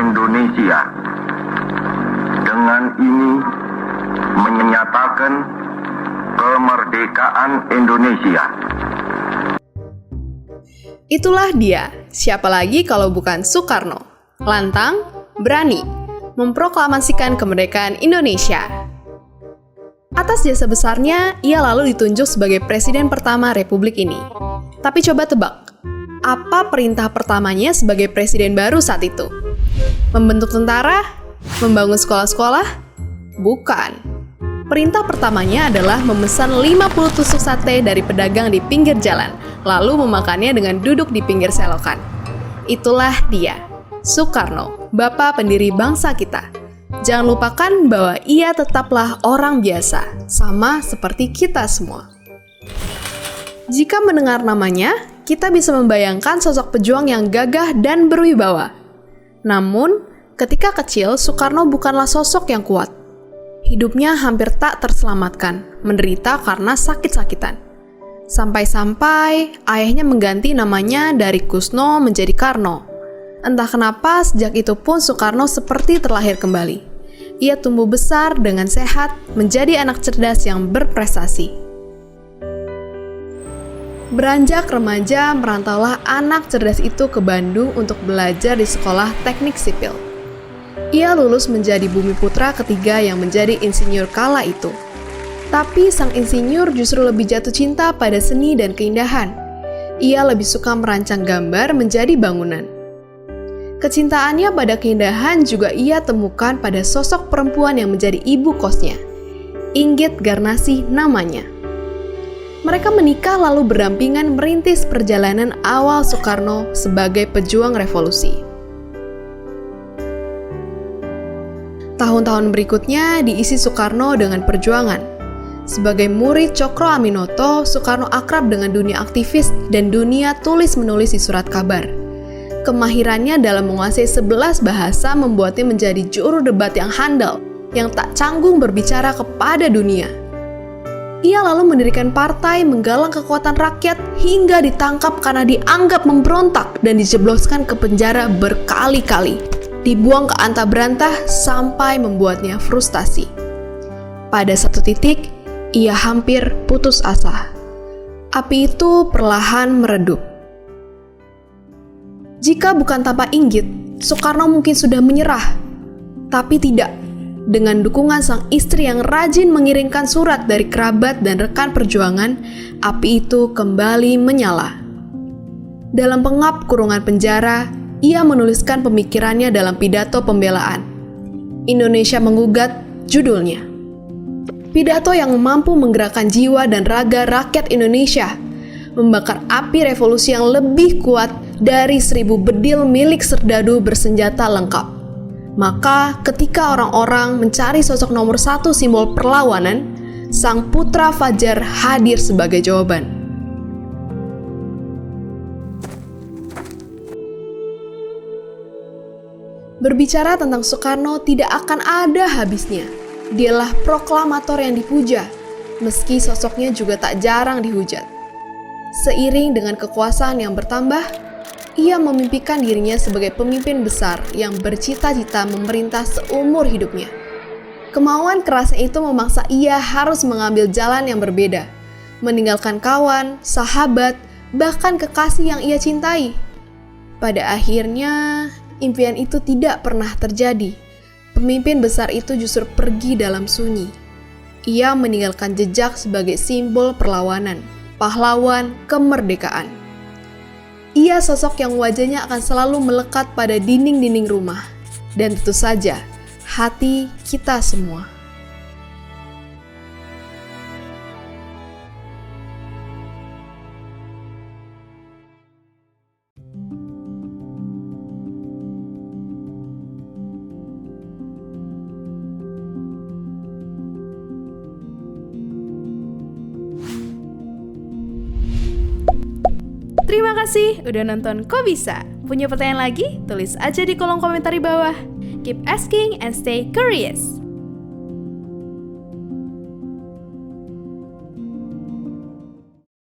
Indonesia. Dengan ini menyatakan kemerdekaan Indonesia. Itulah dia, siapa lagi kalau bukan Soekarno. Lantang, berani, memproklamasikan kemerdekaan Indonesia. Atas jasa besarnya, ia lalu ditunjuk sebagai presiden pertama Republik ini. Tapi coba tebak, apa perintah pertamanya sebagai presiden baru saat itu? Membentuk tentara? Membangun sekolah-sekolah? Bukan. Perintah pertamanya adalah memesan 50 tusuk sate dari pedagang di pinggir jalan, lalu memakannya dengan duduk di pinggir selokan. Itulah dia, Soekarno, bapak pendiri bangsa kita. Jangan lupakan bahwa ia tetaplah orang biasa, sama seperti kita semua. Jika mendengar namanya, kita bisa membayangkan sosok pejuang yang gagah dan berwibawa. Namun, ketika kecil, Soekarno bukanlah sosok yang kuat. Hidupnya hampir tak terselamatkan, menderita karena sakit-sakitan. Sampai-sampai ayahnya mengganti namanya dari Kusno menjadi Karno. Entah kenapa sejak itu pun Soekarno seperti terlahir kembali. Ia tumbuh besar dengan sehat, menjadi anak cerdas yang berprestasi. Beranjak remaja, merantaulah anak cerdas itu ke Bandung untuk belajar di sekolah teknik sipil. Ia lulus menjadi bumi putra ketiga yang menjadi insinyur kala itu. Tapi sang insinyur justru lebih jatuh cinta pada seni dan keindahan. Ia lebih suka merancang gambar menjadi bangunan. Kecintaannya pada keindahan juga ia temukan pada sosok perempuan yang menjadi ibu kosnya. Inggit Garnasih namanya. Mereka menikah lalu berdampingan merintis perjalanan awal Soekarno sebagai pejuang revolusi. Tahun-tahun berikutnya diisi Soekarno dengan perjuangan. Sebagai murid Cokro Aminoto, Soekarno akrab dengan dunia aktivis dan dunia tulis-menulis di surat kabar. Kemahirannya dalam menguasai 11 bahasa membuatnya menjadi juru debat yang handal, yang tak canggung berbicara kepada dunia. Ia lalu mendirikan partai menggalang kekuatan rakyat hingga ditangkap karena dianggap memberontak dan dijebloskan ke penjara berkali-kali. Dibuang ke antah berantah sampai membuatnya frustasi. Pada satu titik, ia hampir putus asa. Api itu perlahan meredup. Jika bukan tanpa Inggit, Soekarno mungkin sudah menyerah. Tapi tidak. Dengan dukungan sang istri yang rajin mengirimkan surat dari kerabat dan rekan perjuangan, api itu kembali menyala. Dalam pengap kurungan penjara, ia menuliskan pemikirannya dalam pidato pembelaan. Indonesia Menggugat judulnya. Pidato yang mampu menggerakkan jiwa dan raga rakyat Indonesia, membakar api revolusi yang lebih kuat dari 1000 bedil milik serdadu bersenjata lengkap. Maka ketika orang-orang mencari sosok nomor 1 simbol perlawanan, sang putra Fajar hadir sebagai jawaban. Berbicara tentang Soekarno tidak akan ada habisnya. Dialah proklamator yang dipuja, meski sosoknya juga tak jarang dihujat. Seiring dengan kekuasaan yang bertambah, ia memimpikan dirinya sebagai pemimpin besar yang bercita-cita memerintah seumur hidupnya. Kemauan kerasnya itu memaksa ia harus mengambil jalan yang berbeda, meninggalkan kawan, sahabat, bahkan kekasih yang ia cintai. Pada akhirnya, impian itu tidak pernah terjadi. Pemimpin besar itu justru pergi dalam sunyi. Ia meninggalkan jejak sebagai simbol perlawanan, pahlawan kemerdekaan. Ia sosok yang wajahnya akan selalu melekat pada dinding-dinding rumah. Dan tentu saja, hati kita semua. Terima kasih udah nonton Kok Bisa. Punya pertanyaan lagi? Tulis aja di kolom komentar di bawah. Keep asking and stay curious.